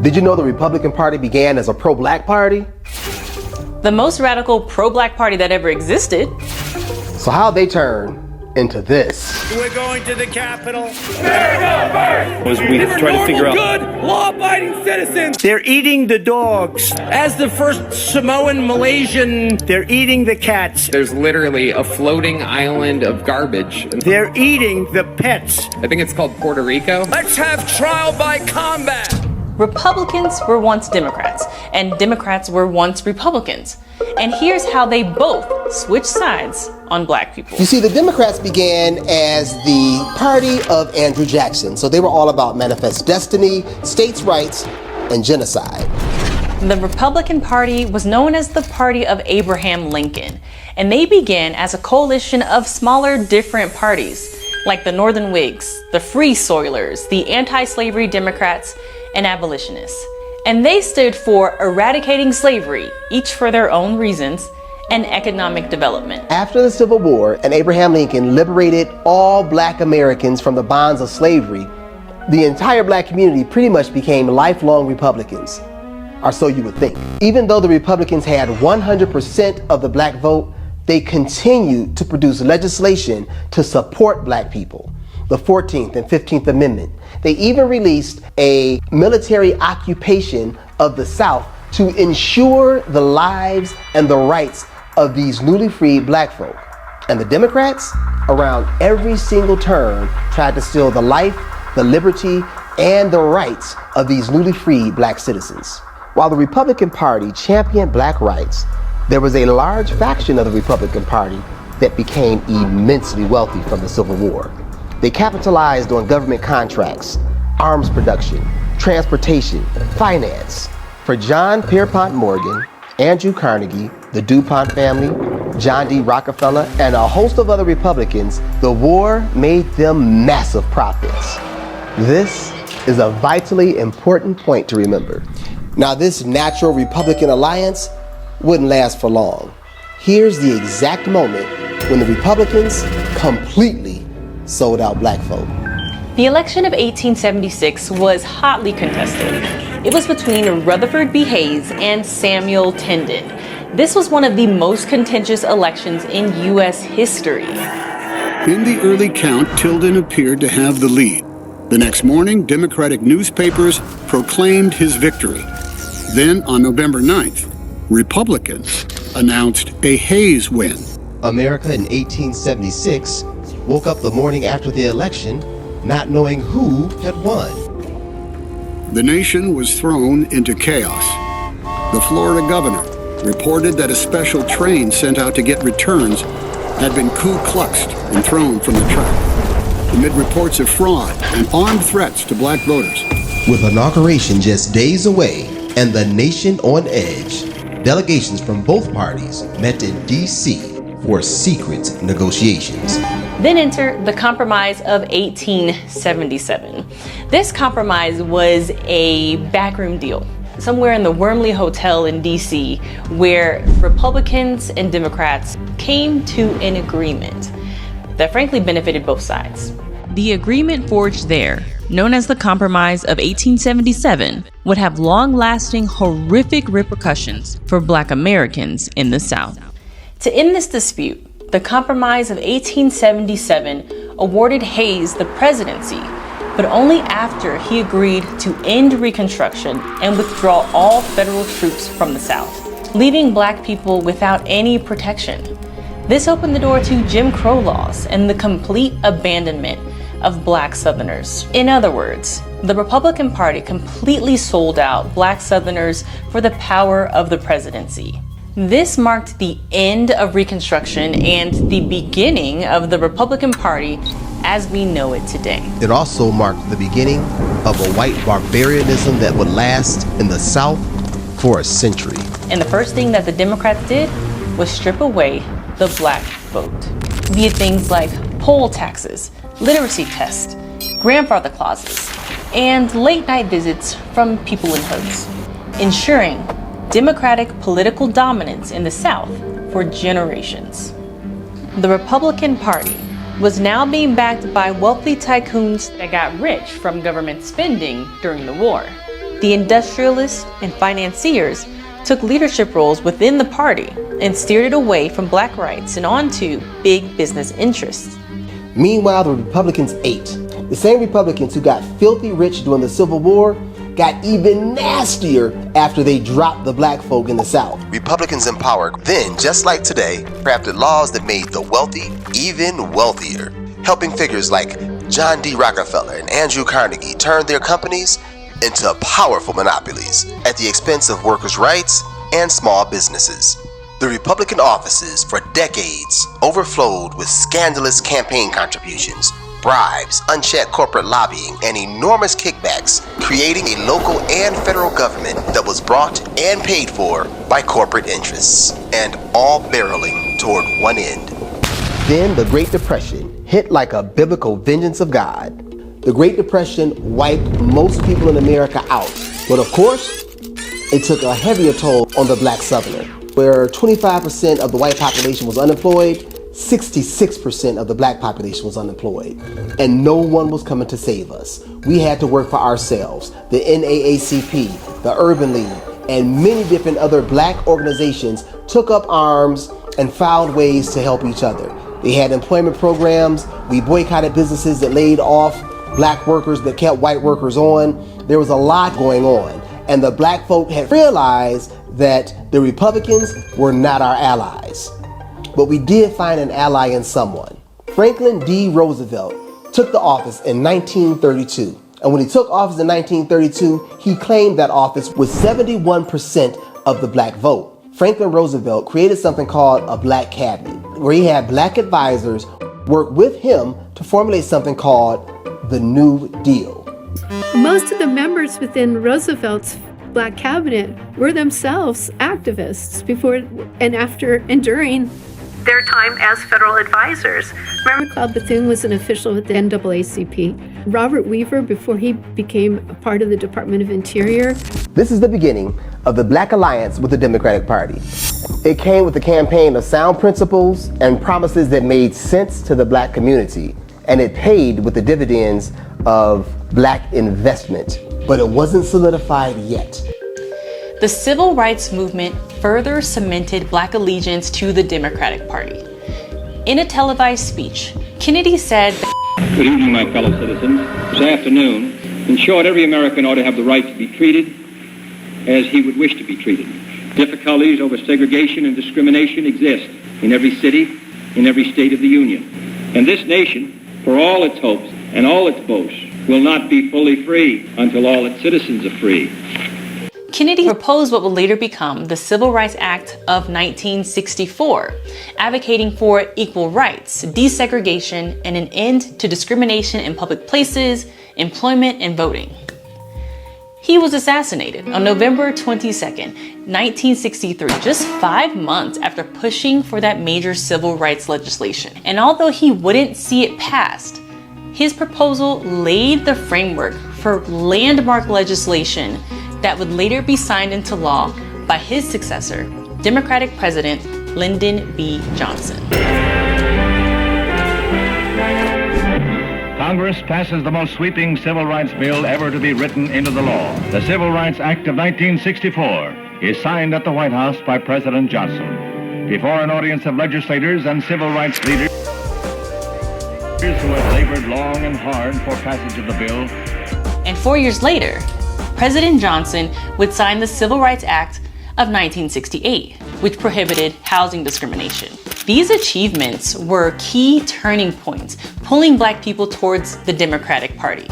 Did you know the Republican Party began as a pro-black party? The most radical pro-black party that ever existed. So how'd they turn into this? We're going to the Capitol. As we try to figure out good, law-abiding citizens. They're eating the dogs. As the first Samoan Malaysian, they're eating the cats. There's literally a floating island of garbage. They're eating the pets. I think it's called Puerto Rico. Let's have trial by combat. Republicans were once Democrats, and Democrats were once Republicans. And here's how they both switched sides on black people. You see, the Democrats began as the party of Andrew Jackson. So they were all about manifest destiny, states' rights, and genocide. The Republican Party was known as the party of Abraham Lincoln, and they began as a coalition of smaller, different parties, like the Northern Whigs, the Free Soilers, the anti-slavery Democrats, and abolitionists. And they stood for eradicating slavery, each for their own reasons, and economic development. After the Civil War and Abraham Lincoln liberated all black Americans from the bonds of slavery, the entire black community pretty much became lifelong Republicans, or so you would think. Even though the Republicans had 100% of the black vote, they continued to produce legislation to support black people. The 14th and 15th Amendment. They even released a military occupation of the South to ensure the lives and the rights of these newly freed black folk. And the Democrats, around every single turn, tried to steal the life, the liberty, and the rights of these newly freed black citizens. While the Republican Party championed black rights, there was a large faction of the Republican Party that became immensely wealthy from the Civil War. They capitalized on government contracts, arms production, transportation, finance. For John Pierpont Morgan, Andrew Carnegie, the DuPont family, John D. Rockefeller, and a host of other Republicans, the war made them massive profits. This is a vitally important point to remember. Now, this natural Republican alliance wouldn't last for long. Here's the exact moment when the Republicans completely sold out black folk. The election of 1876 was hotly contested. It was between Rutherford B. Hayes and Samuel Tindon. This was one of the most contentious elections in U.S. history. In the early count, Tindon appeared to have the lead. The next morning, Democratic newspapers proclaimed his victory. Then, on November 9th, Republicans announced a Hayes win. America in 1876 woke up the morning after the election not knowing who had won. The nation was thrown into chaos. The Florida governor reported that a special train sent out to get returns had been Ku Kluxed and thrown from the track, amid reports of fraud and armed threats to black voters. With inauguration just days away and the nation on edge, delegations from both parties met in D.C. for secret negotiations. Then enter the Compromise of 1877. This compromise was a backroom deal somewhere in the Wormley Hotel in DC, where Republicans and Democrats came to an agreement that frankly benefited both sides. The agreement forged there, known as the Compromise of 1877, would have long-lasting, horrific repercussions for Black Americans in the South. To end this dispute, the Compromise of 1877 awarded Hayes the presidency, but only after he agreed to end Reconstruction and withdraw all federal troops from the South, leaving black people without any protection. This opened the door to Jim Crow laws and the complete abandonment of black Southerners. In other words, the Republican Party completely sold out black Southerners for the power of the presidency. This marked the end of Reconstruction and the beginning of the Republican Party as we know it today. It also marked the beginning of a white barbarianism that would last in the South for a century. And the first thing that the Democrats did was strip away the black vote via things like poll taxes, literacy tests, grandfather clauses, and late night visits from people in hoods, ensuring Democratic political dominance in the South for generations. The Republican Party was now being backed by wealthy tycoons that got rich from government spending during the war. the industrialists and financiers took leadership roles within the party and steered it away from black rights and onto big business interests. Meanwhile, the Republicans ate. The same Republicans who got filthy rich during the Civil War got even nastier after they dropped the black folk in the South. Republicans in power then, just like today, crafted laws that made the wealthy even wealthier, helping figures like John D. Rockefeller and Andrew Carnegie turn their companies into powerful monopolies at the expense of workers' rights and small businesses. The Republican offices for decades overflowed with scandalous campaign contributions, bribes, unchecked corporate lobbying, and enormous kickbacks, creating a local and federal government that was brought and paid for by corporate interests, and all barreling toward one end. Then the Great Depression hit like a biblical vengeance of God. The Great Depression wiped most people in America out, but of course, it took a heavier toll on the black Southerner. Where 25% of the white population was unemployed, 66% of the black population was unemployed. And no one was coming to save us. We had to work for ourselves. The NAACP, the Urban League, and many different other black organizations took up arms and found ways to help each other. They had employment programs. We boycotted businesses that laid off black workers but kept white workers on. There was a lot going on. And the black folk had realized that the Republicans were not our allies. But we did find an ally in someone. Franklin D. Roosevelt took the office in 1932. And when he took office in 1932, he claimed that office with 71% of the black vote. Franklin Roosevelt created something called a black cabinet, where he had black advisors work with him to formulate something called the New Deal. Most of the members within Roosevelt's black cabinet were themselves activists before and after and during their time as federal advisors. Remember, Claude Bethune was an official with the NAACP. Robert Weaver, before he became a part of the Department of Interior. This is the beginning of the Black Alliance with the Democratic Party. It came with a campaign of sound principles and promises that made sense to the black community, and it paid with the dividends of black investment. But it wasn't solidified yet. The civil rights movement further cemented black allegiance to the Democratic Party. In a televised speech, Kennedy said, Good evening, my fellow citizens. This afternoon, in short, every American ought to have the right to be treated as he would wish to be treated. Difficulties over segregation and discrimination exist in every city, in every state of the Union. And this nation, for all its hopes and all its boasts, will not be fully free until all its citizens are free. Kennedy proposed what would later become the Civil Rights Act of 1964, advocating for equal rights, desegregation, and an end to discrimination in public places, employment, and voting. He was assassinated on November 22nd, 1963, just 5 months after pushing for that major civil rights legislation. And although he wouldn't see it passed, his proposal laid the framework for landmark legislation that would later be signed into law by his successor, Democratic President Lyndon B. Johnson. Congress passes the most sweeping civil rights bill ever to be written into the law. The Civil Rights Act of 1964 is signed at the White House by President Johnson before an audience of legislators and civil rights leaders who have labored long and hard for passage of the bill. And 4 years later, President Johnson would sign the Civil Rights Act of 1968, which prohibited housing discrimination. These achievements were key turning points, pulling black people towards the Democratic Party,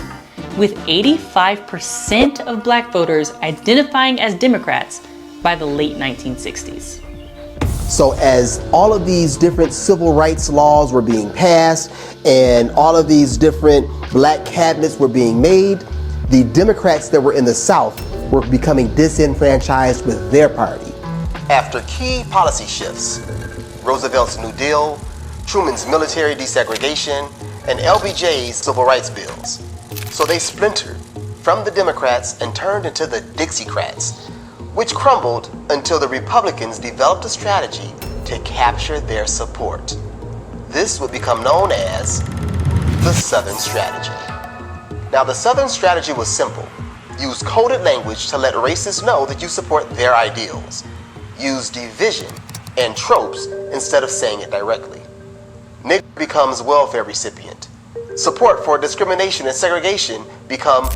with 85% of black voters identifying as Democrats by the late 1960s. So as all of these different civil rights laws were being passed and all of these different black cabinets were being made, the Democrats that were in the South were becoming disenfranchised with their party. After key policy shifts, Roosevelt's New Deal, Truman's military desegregation, and LBJ's civil rights bills. So they splintered from the Democrats and turned into the Dixiecrats, which crumbled until the Republicans developed a strategy to capture their support. This would become known as the Southern Strategy. Now, the Southern Strategy was simple. Use coded language to let racists know that you support their ideals. Use division and tropes instead of saying it directly. Nigger becomes welfare recipient. Support for discrimination and segregation become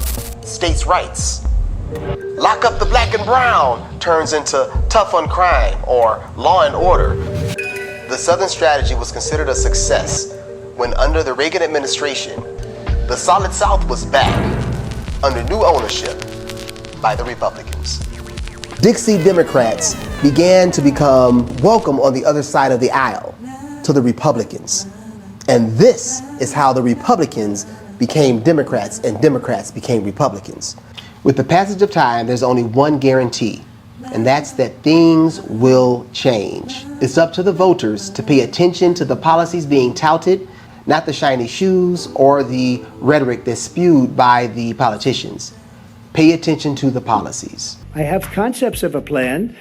states' rights. Lock up the black and brown turns into tough on crime or law and order. The Southern strategy was considered a success when under the Reagan administration, the Solid South was back under new ownership by the Republicans. Dixie Democrats began to become welcome on the other side of the aisle to the Republicans. And this is how the Republicans became Democrats and Democrats became Republicans. With the passage of time, there's only one guarantee, and that's that things will change. It's up to the voters to pay attention to the policies being touted, not the shiny shoes or the rhetoric that's spewed by the politicians. Pay attention to the policies. I have concepts of a plan,